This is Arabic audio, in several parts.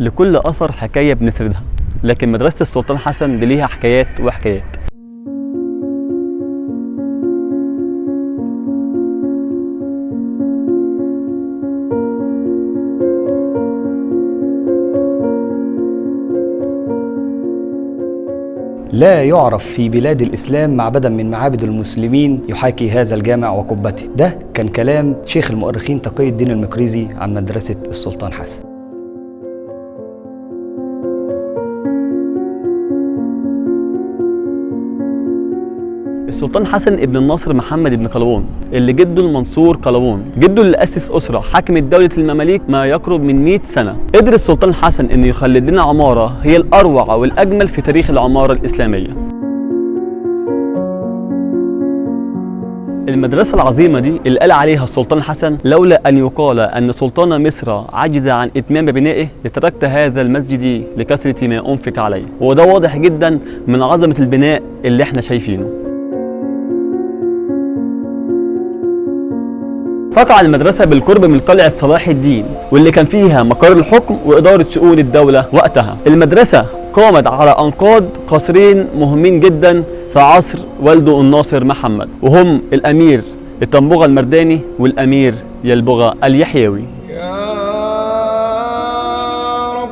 لكل أثر حكاية بنسردها، لكن مدرسة السلطان حسن دي ليها حكايات وحكايات. لا يعرف في بلاد الإسلام معبدا من معابد المسلمين يحاكي هذا الجامع وقبته. ده كان كلام شيخ المؤرخين تقي الدين المقريزي عن مدرسة السلطان حسن. السلطان حسن ابن الناصر محمد ابن قلاوون، اللي جده المنصور قلاوون، جده اللي أسس أسرة حكمت دولة المماليك ما يقرب من 100 سنة. قدر السلطان حسن إنه يخلد لنا عمارة هي الأروع والأجمل في تاريخ العمارة الإسلامية. المدرسة العظيمة دي اللي قال عليها السلطان حسن: لولا أن يقال أن سلطان مصر عجز عن إتمام بنائه لتركت هذا المسجد لكثرة ما أنفق عليه. وده واضح جدا من عظمة البناء اللي احنا شايفينه. تقع المدرسة بالقرب من قلعة صلاح الدين، واللي كان فيها مقر الحكم وإدارة شؤون الدولة وقتها. المدرسة قامت على أنقاض قصرين مهمين جدا في عصر والده الناصر محمد، وهم الأمير الطنبوغة المرداني والأمير يلبغة اليحيوي. يا رب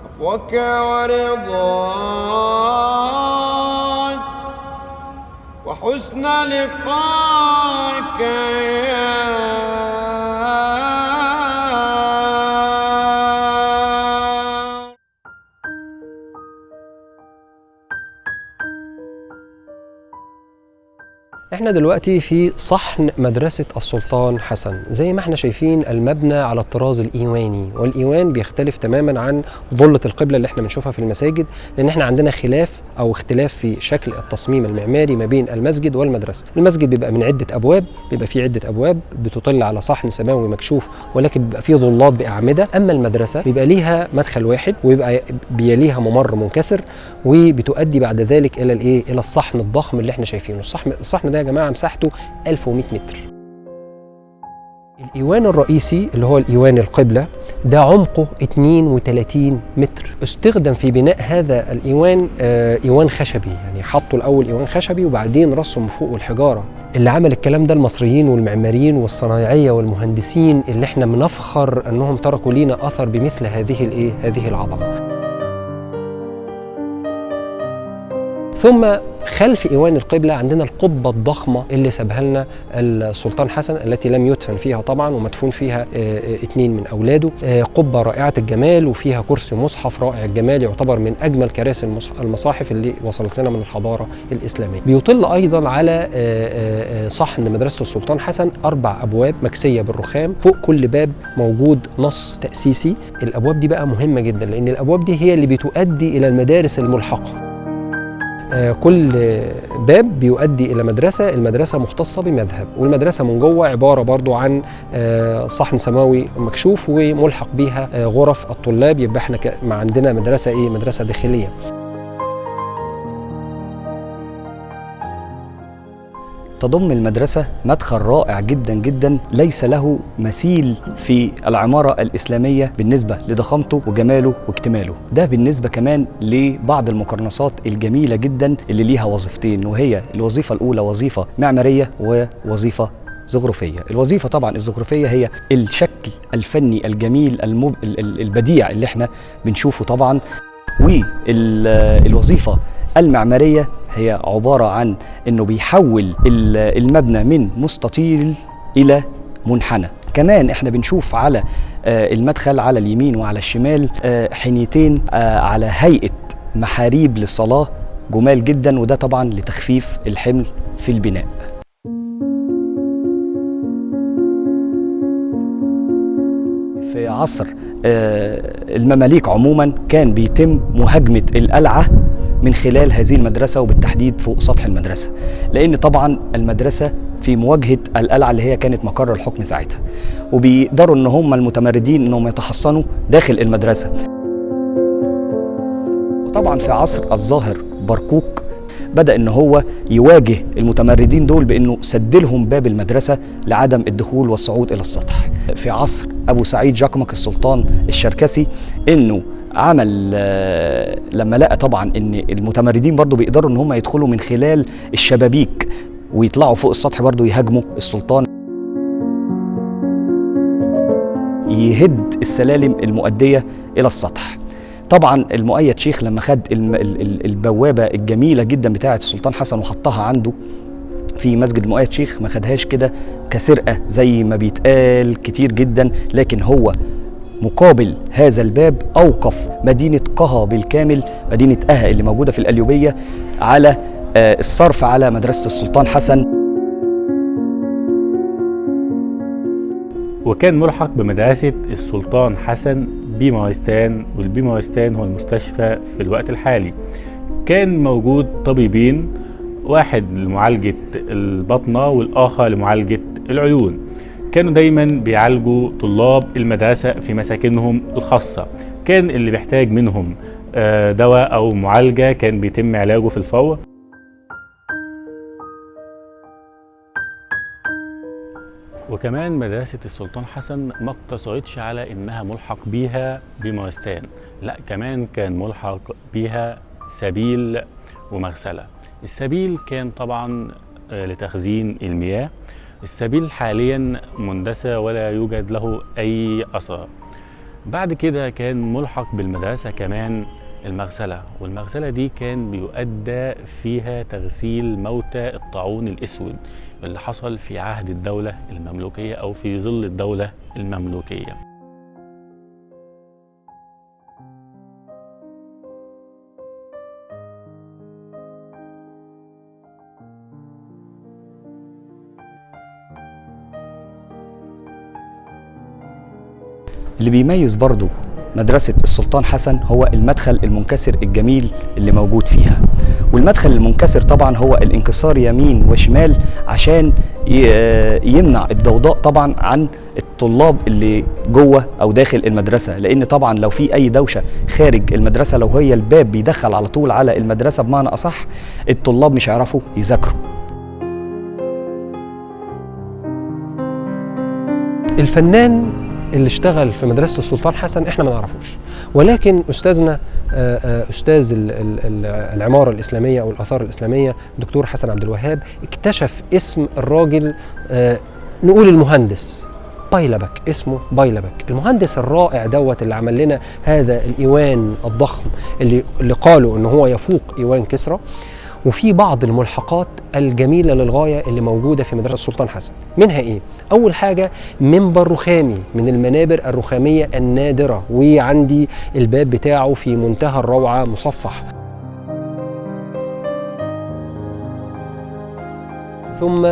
عفوك ورضاك وحسن لقاك يا احنا دلوقتي في صحن مدرسة السلطان حسن. زي ما احنا شايفين المبنى على الطراز الإيواني، والإيوان بيختلف تماما عن ظلة القبلة اللي احنا بنشوفها في المساجد، لأن احنا عندنا خلاف أو اختلاف في شكل التصميم المعماري ما بين المسجد والمدرسة. المسجد بيبقى من عدة أبواب، بيبقى فيه عدة أبواب بتطل على صحن سماوي مكشوف ولكن بيبقى فيه ظلات بأعمدة. أما المدرسة بيبقى ليها مدخل واحد ويبقى بيليها ممر منكسر، وبتؤدي بعد ذلك إلى إلى الصحن الضخم اللي احنا شايفينه. الصحن ده يا جماعة مساحته 1100 متر. الإيوان الرئيسي اللي هو الإيوان القبلة ده عمقه 32 متر. استخدم في بناء هذا الإيوان إيوان خشبي، يعني حطوا الأول إيوان خشبي وبعدين رصوا من فوق الحجارة. اللي عمل الكلام ده المصريين والمعماريين والصنايعية والمهندسين اللي احنا بنفخر أنهم تركوا لينا أثر بمثل هذه العظمة. ثم خلف إيوان القبلة عندنا القبة الضخمة اللي سابها لنا السلطان حسن، التي لم يدفن فيها طبعا ومدفون فيها 2 من أولاده. قبة رائعة الجمال وفيها كرسي مصحف رائع الجمال، يعتبر من أجمل كراسي المصاحف اللي وصلت لنا من الحضارة الإسلامية. بيطل أيضا على صحن مدرسة السلطان حسن 4 أبواب مكسية بالرخام، فوق كل باب موجود نص تأسيسي. الأبواب دي بقى مهمة جدا لأن الأبواب دي هي اللي بتؤدي إلى المدارس الملحقة. كل باب بيؤدي إلى مدرسة، المدرسة مختصة بمذهب، والمدرسة من جوه عبارة برضو عن صحن سماوي مكشوف وملحق بيها غرف الطلاب. يبقى احنا عندنا مدرسة مدرسة داخلية. تضم المدرسة مدخل رائع جدا جدا ليس له مثيل في العمارة الإسلامية بالنسبة لضخامته وجماله واكتماله. ده بالنسبة كمان لبعض المقرنصات الجميلة جدا اللي ليها وظيفتين، وهي الوظيفة الأولى وظيفة معمارية ووظيفة زخرفية. الوظيفة طبعا الزخرفية هي الشكل الفني الجميل البديع اللي احنا بنشوفه طبعا، والوظيفة المعمارية هي عبارة عن انه بيحول المبنى من مستطيل الى منحنى. كمان احنا بنشوف على المدخل على اليمين وعلى الشمال حنيتين على هيئة محاريب للصلاة جمال جدا، وده طبعا لتخفيف الحمل في البناء. في عصر المماليك عموما كان بيتم مهاجمة القلعة من خلال هذه المدرسة، وبالتحديد فوق سطح المدرسة، لأن طبعا المدرسة في مواجهة القلعة اللي هي كانت مقر الحكم ساعتها، وبيقدروا ان هم المتمردين انهم يتحصنوا داخل المدرسة. وطبعا في عصر الظاهر برقوق بدأ ان هو يواجه المتمردين دول بانه سد لهم باب المدرسة لعدم الدخول والصعود الى السطح. في عصر أبو سعيد جاكمك السلطان الشركسي، إنه عمل لما لقى طبعا إن المتمردين برضو بيقدروا إن هم يدخلوا من خلال الشبابيك ويطلعوا فوق السطح برضو يهاجموا السلطان، يهد السلالم المؤدية إلى السطح. طبعا المؤيد شيخ لما خد البوابة الجميلة جدا بتاعة السلطان حسن وحطها عنده في مسجد المؤيد شيخ، ما خدهاش كده كسرقة زي ما بيتقال كتير جدا، لكن هو مقابل هذا الباب أوقف مدينة قها بالكامل، مدينة قها اللي موجودة في القليوبية، على الصرف على مدرسة السلطان حسن. وكان ملحق بمدرسة السلطان حسن بمويستان، والبمويستان هو المستشفى في الوقت الحالي. كان موجود طبيبين، واحد لمعالجة البطنة والآخر لمعالجة العيون. كانوا دايما بيعالجوا طلاب المدرسة في مساكنهم الخاصة. كان اللي بيحتاج منهم دواء أو معالجة كان بيتم علاجه في الفور. وكمان مدرسة السلطان حسن ما اقتصرتش على إنها ملحق بيها بمويستان، لا كمان كان ملحق بيها سبيل ومغسلة. السبيل كان طبعا لتخزين المياه. السبيل حاليا مندسة ولا يوجد له أي أثر. بعد كده كان ملحق بالمدرسة كمان المغسلة، والمغسلة دي كان بيؤدى فيها تغسيل موتى الطاعون الأسود اللي حصل في عهد الدولة المملوكية أو في ظل الدولة المملوكية. اللي بيميز برضو مدرسة السلطان حسن هو المدخل المنكسر الجميل اللي موجود فيها. والمدخل المنكسر طبعا هو الانكسار يمين وشمال عشان يمنع الضوضاء طبعا عن الطلاب اللي جوه او داخل المدرسة، لان طبعا لو في اي دوشة خارج المدرسة، لو هي الباب بيدخل على طول على المدرسة بمعنى اصح، الطلاب مش هيعرفوا يذاكروا. الفنان اللي اشتغل في مدرسة السلطان حسن احنا ما نعرفوش، ولكن استاذنا استاذ العمارة الإسلامية او الآثار الإسلامية دكتور حسن عبد الوهاب اكتشف اسم الراجل، نقول المهندس بايلبك، اسمه بايلبك. المهندس الرائع دوت اللي عمل لنا هذا الإيوان الضخم اللي قالوا ان هو يفوق إيوان كسرى. وفي بعض الملحقات الجميلة للغاية اللي موجودة في مدرسة السلطان حسن. منها ايه؟ اول حاجة منبر رخامي من المنابر الرخامية النادرة، وعندي الباب بتاعه في منتهى الروعة مصفح. ثم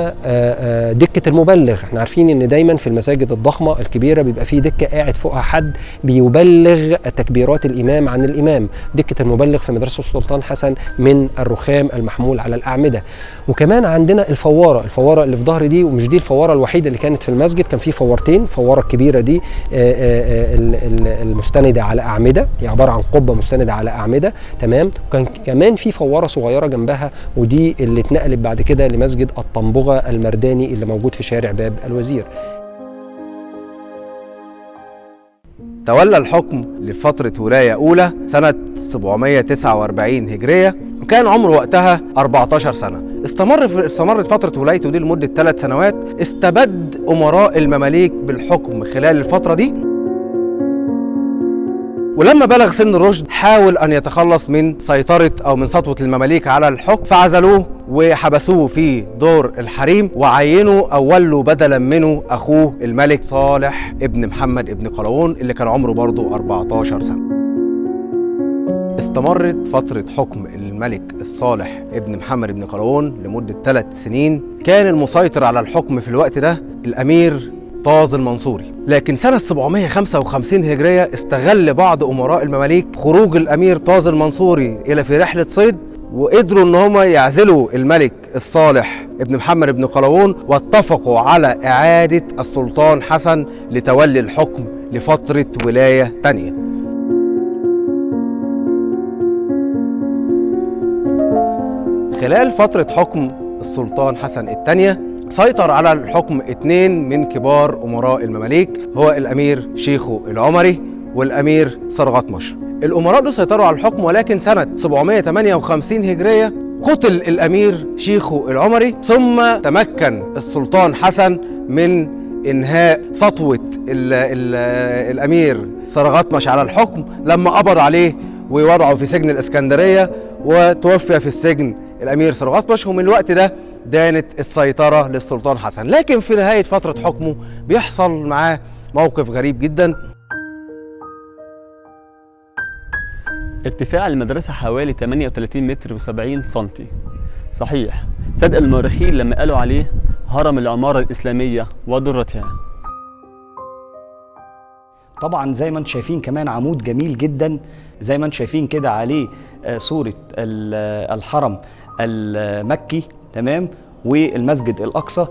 دكة المبلغ. احنا عارفين ان دايما في المساجد الضخمة الكبيرة بيبقى في دكة قاعد فوقها حد بيبلغ تكبيرات الإمام عن الإمام. دكة المبلغ في مدرسة السلطان حسن من الرخام المحمول على الأعمدة. وكمان عندنا الفوارة اللي في ظهر دي، ومش دي الفوارة الوحيدة اللي كانت في المسجد، كان في فوارتين. فوارة الكبيرة دي المستندة على أعمدة، هي عبارة عن قبة مستندة على أعمدة، تمام. وكان كمان في فوارة صغيرة جنبها، ودي اللي اتنقلت بعد كده لمسجد الطنبغة المرداني اللي موجود في شارع باب الوزير. تولى الحكم لفترة ولاية أولى سنة 749 هجرية، وكان عمره وقتها 14 سنة. استمرت فترة ولايته دي لمدة 3 سنوات. استبد أمراء المماليك بالحكم خلال الفترة دي، ولما بلغ سن الرشد حاول أن يتخلص من سيطرة أو من سطوة المماليك على الحكم، فعزلوه وحبسوه في دور الحريم، وعينوا أو ولوا بدلا منه أخوه الملك صالح ابن محمد ابن قلاوون اللي كان عمره برضه 14 سنة. استمرت فترة حكم الملك الصالح ابن محمد ابن قلاوون لمدة 3 سنين. كان المسيطر على الحكم في الوقت ده الأمير طاز المنصوري. لكن سنة 755 هجرية استغل بعض أمراء المماليك خروج الأمير طاز المنصوري إلى في رحلة صيد، وقدروا إن هم يعزلوا الملك الصالح ابن محمد ابن قلاوون، واتفقوا على إعادة السلطان حسن لتولي الحكم لفترة ولاية تانية. خلال فترة حكم السلطان حسن الثانية سيطر على الحكم 2 من كبار أمراء المماليك، هو الأمير شيخو العمري والأمير سرغطمش. الأمراء دول سيطروا على الحكم، ولكن سنة 758 هجرية قتل الأمير شيخو العمري، ثم تمكن السلطان حسن من إنهاء سطوة الأمير سرغطمش على الحكم لما قبض عليه ووضعه في سجن الإسكندرية، وتوفي في السجن الأمير سرغطمش. ومن الوقت ده دانت السيطرة للسلطان حسن. لكن في نهاية فترة حكمه بيحصل معاه موقف غريب جدا. ارتفاع المدرسة حوالي 38 متر و70 سنتي. صحيح صدق المؤرخين لما قالوا عليه هرم العمارة الإسلامية ودرتها. طبعا زي ما انتم شايفين كمان عمود جميل جدا، زي ما انتم شايفين كده عليه صورة الحرم المكي، تمام، والمسجد الأقصى،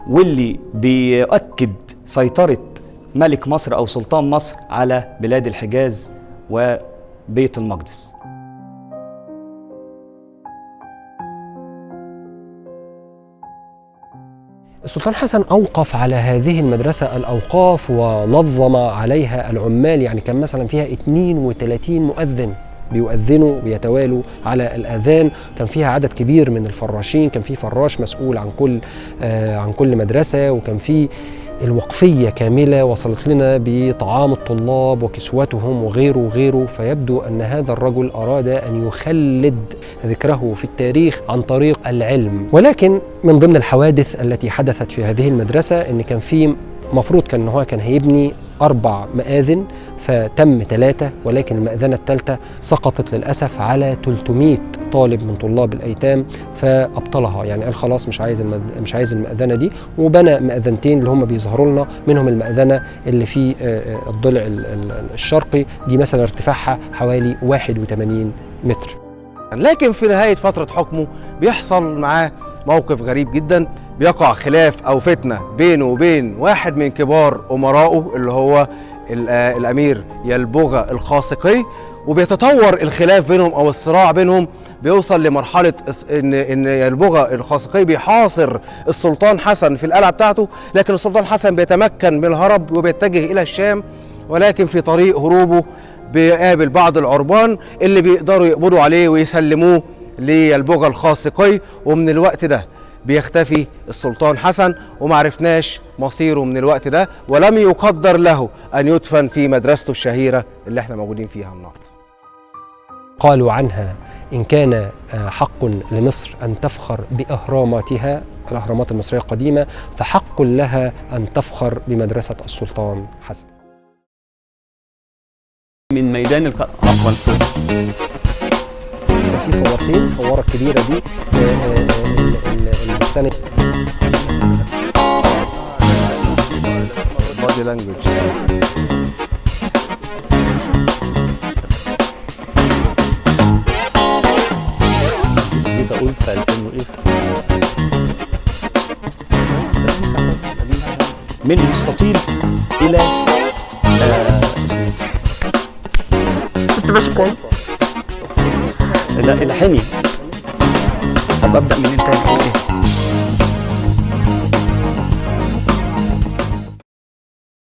واللي بيؤكد سيطرة ملك مصر أو سلطان مصر على بلاد الحجاز وبيت المقدس. السلطان حسن أوقف على هذه المدرسة الأوقاف ونظم عليها العمال، يعني كان مثلا فيها 32 مؤذن بيؤذنوا ويتوالوا على الأذان، كان فيها عدد كبير من الفراشين، كان في فراش مسؤول عن كل مدرسة، وكان في الوقفية كاملة وصلت لنا بطعام الطلاب وكسوتهم وغيره وغيره. فيبدو أن هذا الرجل أراد أن يخلد ذكره في التاريخ عن طريق العلم. ولكن من ضمن الحوادث التي حدثت في هذه المدرسة أن كان في مفروض كان هو كان هيبني 4 مآذن، فتم 3، ولكن المأذنة الثالثة سقطت للأسف على 300 طالب من طلاب الأيتام فأبطلها، يعني قال خلاص مش عايز المأذنة دي، وبنى مأذنتين اللي هم بيظهروا لنا، منهم المأذنة اللي في الضلع الشرقي، دي مثلا ارتفاعها حوالي 81 متر. لكن في نهاية فترة حكمه بيحصل معاه موقف غريب جدا، بيقع خلاف أو فتنة بينه وبين واحد من كبار أمرائه اللي هو الأمير يلبغة الخاصقي، وبيتطور الخلاف بينهم أو الصراع بينهم، بيوصل لمرحلة إن يلبغة الخاصقي بيحاصر السلطان حسن في القلعة بتاعته، لكن السلطان حسن بيتمكن من الهرب وبيتجه إلى الشام، ولكن في طريق هروبه بيقابل بعض العربان اللي بيقدروا يقبضوا عليه ويسلموه ليلبغة الخاصقي. ومن الوقت ده بيختفي السلطان حسن ومعرفناش مصيره من الوقت ده، ولم يقدر له أن يدفن في مدرسته الشهيرة اللي احنا موجودين فيها النهارده. قالوا عنها إن كان حق لمصر أن تفخر بأهراماتها، الأهرامات المصرية القديمة، فحق لها أن تفخر بمدرسة السلطان حسن. من ميدان عفوا في فورتين، الفوارة الكبيرة دي المستند بادي لانجوج. جيت اقول في 2000 وايه من مستطيل إلى كنت بشكر إلى حمي. طب أبدأ من تاني؟